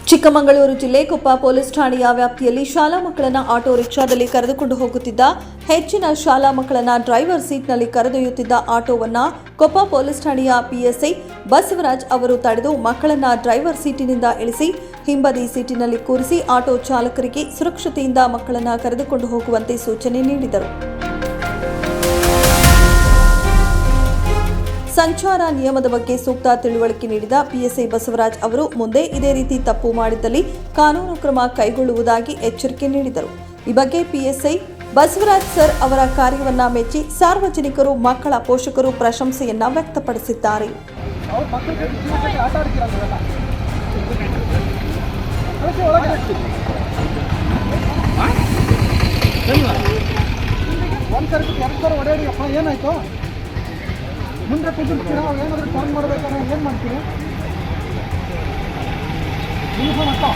ಚಿಕ್ಕಮಗಳೂರು ಜಿಲ್ಲೆ ಕೊಪ್ಪ ಪೊಲೀಸ್ ಠಾಣೆಯ ವ್ಯಾಪ್ತಿಯಲ್ಲಿ ಶಾಲಾ ಮಕ್ಕಳನ್ನು ಆಟೋ ರಿಕ್ಷಾದಲ್ಲಿ ಕರೆದುಕೊಂಡು ಹೋಗುತ್ತಿದ್ದ ಹೆಚ್ಚಿನ ಶಾಲಾ ಮಕ್ಕಳನ್ನು ಡ್ರೈವರ್ ಸೀಟ್ನಲ್ಲಿ ಕರೆದೊಯ್ಯುತ್ತಿದ್ದ ಆಟೋವನ್ನು ಕೊಪ್ಪ ಪೊಲೀಸ್ ಠಾಣೆಯ ಪಿಎಸ್ಐ ಬಸವರಾಜ್ ಅವರು ತಡೆದು ಮಕ್ಕಳನ್ನು ಡ್ರೈವರ್ ಸೀಟಿನಿಂದ ಇಳಿಸಿ ಹಿಂಬದಿ ಸೀಟಿನಲ್ಲಿ ಕೂರಿಸಿ ಆಟೋ ಚಾಲಕರಿಗೆ ಸುರಕ್ಷತೆಯಿಂದ ಮಕ್ಕಳನ್ನು ಕರೆದುಕೊಂಡು ಹೋಗುವಂತೆ ಸೂಚನೆ ನೀಡಿದರು. ಸಂಚಾರ ನಿಯಮದ ಬಗ್ಗೆ ಸೂಕ್ತ ತಿಳುವಳಿಕೆ ನೀಡಿದ ಪಿಎಸ್ಐ ಬಸವರಾಜ್ ಅವರು ಮುಂದೆ ಇದೇ ರೀತಿ ತಪ್ಪು ಮಾಡಿದ್ದಲ್ಲಿ ಕಾನೂನು ಕ್ರಮ ಕೈಗೊಳ್ಳುವುದಾಗಿ ಎಚ್ಚರಿಕೆ ನೀಡಿದರು. ಈ ಬಗ್ಗೆ ಪಿಎಸ್ಐ ಬಸವರಾಜ್ ಸರ್ ಅವರ ಕಾರ್ಯವನ್ನ ಮೆಚ್ಚಿ ಸಾರ್ವಜನಿಕರು, ಮಕ್ಕಳ ಪೋಷಕರು ಪ್ರಶಂಸೆಯನ್ನ ವ್ಯಕ್ತಪಡಿಸಿದ್ದಾರೆ. ಮುಂದೆ ಕುದಿರ್ತೀರಾ, ಏನಾದರೂ ಟರ್ನ್ ಮಾಡಬೇಕಾದ್ರೆ ಏನು ಮಾಡ್ತೀರಿ? ಯೂನಿಫಾರ್ಮ್ ಹಾಕೋ.